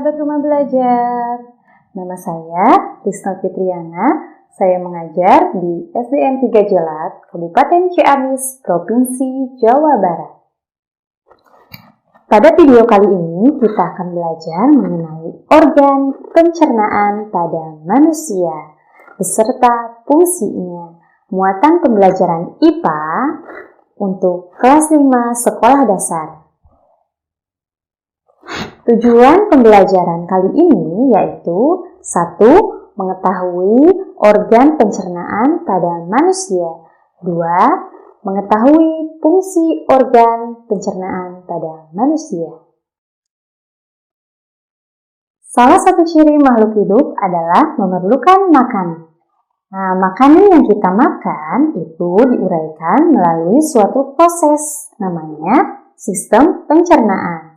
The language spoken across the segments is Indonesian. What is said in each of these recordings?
sahabat rumah belajar. Nama saya Risna Fitriana. Saya mengajar di SDN 3 Jelat, Kabupaten Ciamis, Provinsi Jawa Barat. Pada video kali ini kita akan belajar mengenai organ pencernaan pada manusia beserta fungsinya. Muatan pembelajaran IPA untuk kelas 5 sekolah dasar. Tujuan pembelajaran kali ini yaitu 1. Mengetahui organ pencernaan pada manusia. 2. Mengetahui fungsi organ pencernaan pada manusia. Salah satu ciri makhluk hidup adalah memerlukan makanan. Nah, makanan yang kita makan itu diuraikan melalui suatu proses, namanya sistem pencernaan.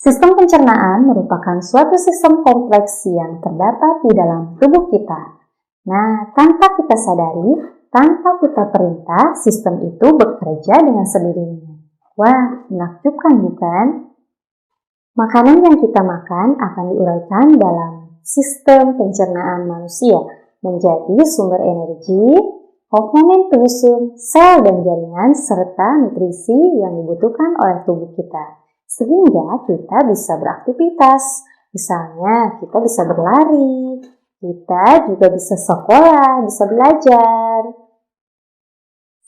Sistem pencernaan merupakan suatu sistem kompleks yang terdapat di dalam tubuh kita. Nah, tanpa kita sadari, tanpa kita perintah, sistem itu bekerja dengan sendirinya. Wah, menakjubkan bukan? Makanan yang kita makan akan diuraikan dalam sistem pencernaan manusia menjadi sumber energi, komponen penyusun, sel dan jaringan, serta nutrisi yang dibutuhkan oleh tubuh kita. Sehingga kita bisa beraktivitas, misalnya kita bisa berlari, kita juga bisa sekolah, bisa belajar.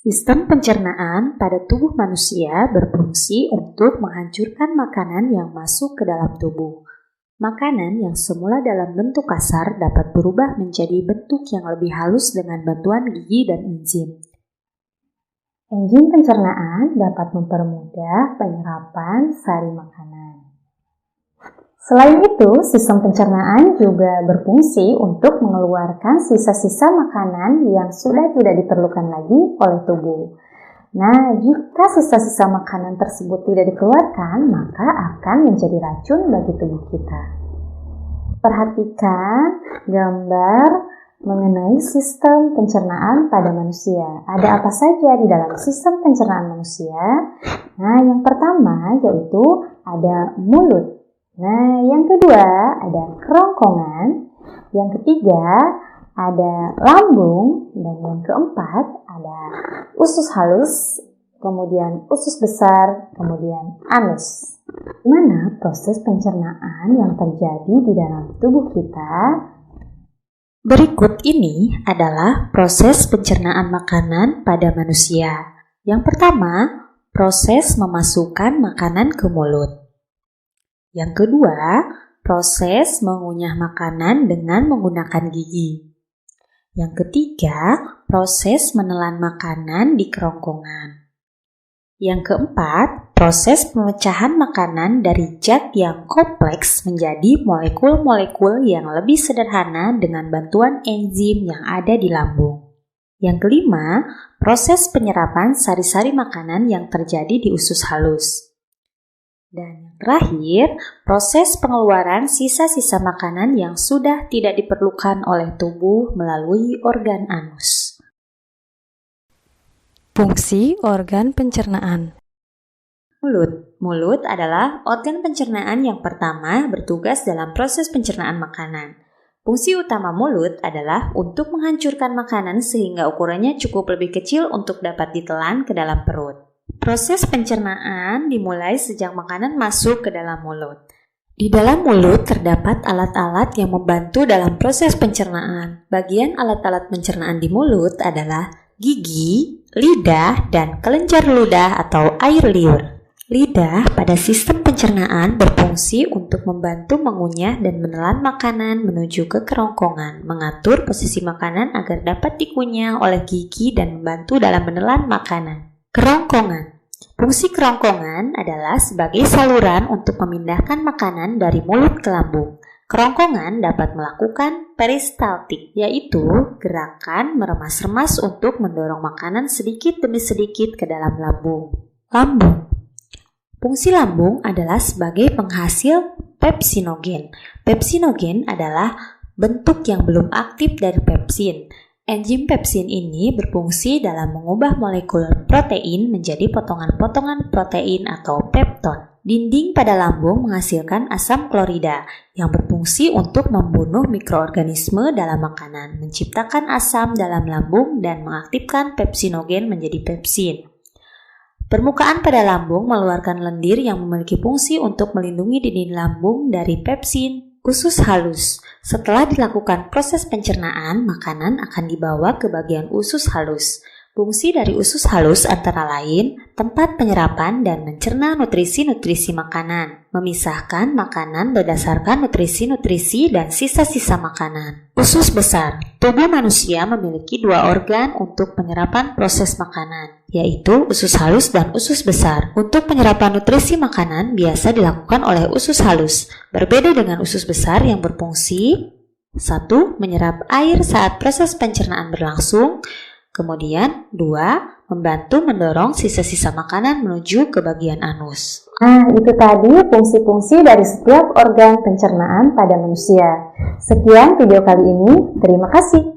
Sistem pencernaan pada tubuh manusia berfungsi untuk menghancurkan makanan yang masuk ke dalam tubuh. Makanan yang semula dalam bentuk kasar dapat berubah menjadi bentuk yang lebih halus dengan bantuan gigi dan enzim. Enzim pencernaan dapat mempermudah penyerapan sari makanan. Selain itu, sistem pencernaan juga berfungsi untuk mengeluarkan sisa-sisa makanan yang sudah tidak diperlukan lagi oleh tubuh. Nah, jika sisa-sisa makanan tersebut tidak dikeluarkan, maka akan menjadi racun bagi tubuh kita. Perhatikan gambar mengenai sistem pencernaan pada manusia. Ada apa saja di dalam sistem pencernaan manusia? Nah, yang pertama yaitu ada mulut. Nah, yang kedua ada kerongkongan. Yang ketiga ada lambung. Dan yang keempat ada usus halus, kemudian usus besar, kemudian anus. Di mana proses pencernaan yang terjadi di dalam tubuh kita? Berikut ini adalah proses pencernaan makanan pada manusia. Yang pertama, proses memasukkan makanan ke mulut. Yang kedua, proses mengunyah makanan dengan menggunakan gigi. Yang ketiga, proses menelan makanan di kerongkongan. Yang keempat, proses pemecahan makanan dari zat yang kompleks menjadi molekul-molekul yang lebih sederhana dengan bantuan enzim yang ada di lambung. Yang kelima, proses penyerapan sari-sari makanan yang terjadi di usus halus. Dan yang terakhir, proses pengeluaran sisa-sisa makanan yang sudah tidak diperlukan oleh tubuh melalui organ anus. Fungsi organ pencernaan. Mulut adalah organ pencernaan yang pertama bertugas dalam proses pencernaan makanan. Fungsi utama mulut adalah untuk menghancurkan makanan sehingga ukurannya cukup lebih kecil untuk dapat ditelan ke dalam perut. Proses pencernaan dimulai sejak makanan masuk ke dalam mulut. Di dalam mulut terdapat alat-alat yang membantu dalam proses pencernaan. Bagian alat-alat pencernaan di mulut adalah gigi, lidah, dan kelenjar ludah atau air liur. Lidah pada sistem pencernaan berfungsi untuk membantu mengunyah dan menelan makanan menuju ke kerongkongan, mengatur posisi makanan agar dapat dikunyah oleh gigi dan membantu dalam menelan makanan. Kerongkongan. Fungsi kerongkongan adalah sebagai saluran untuk memindahkan makanan dari mulut ke lambung. Kerongkongan dapat melakukan peristaltik, yaitu gerakan meremas-remas untuk mendorong makanan sedikit demi sedikit ke dalam lambung. Lambung. Fungsi lambung adalah sebagai penghasil pepsinogen. Pepsinogen adalah bentuk yang belum aktif dari pepsin. Enzim pepsin ini berfungsi dalam mengubah molekul protein menjadi potongan-potongan protein atau pepton. Dinding pada lambung menghasilkan asam klorida yang berfungsi untuk membunuh mikroorganisme dalam makanan, menciptakan asam dalam lambung dan mengaktifkan pepsinogen menjadi pepsin. Permukaan pada lambung mengeluarkan lendir yang memiliki fungsi untuk melindungi dinding lambung dari pepsin. Usus halus. Setelah dilakukan proses pencernaan, makanan akan dibawa ke bagian usus halus. Fungsi dari usus halus antara lain tempat penyerapan dan mencerna nutrisi-nutrisi makanan, memisahkan makanan berdasarkan nutrisi-nutrisi dan sisa-sisa makanan. Usus besar. Tubuh manusia memiliki dua organ untuk penyerapan proses makanan, yaitu usus halus dan usus besar. Untuk penyerapan nutrisi makanan biasa dilakukan oleh usus halus, berbeda dengan usus besar yang berfungsi 1. Menyerap air saat proses pencernaan berlangsung. Kemudian 2. Membantu mendorong sisa-sisa makanan menuju ke bagian anus. Nah, itu tadi fungsi-fungsi dari setiap organ pencernaan pada manusia. Sekian video kali ini, terima kasih.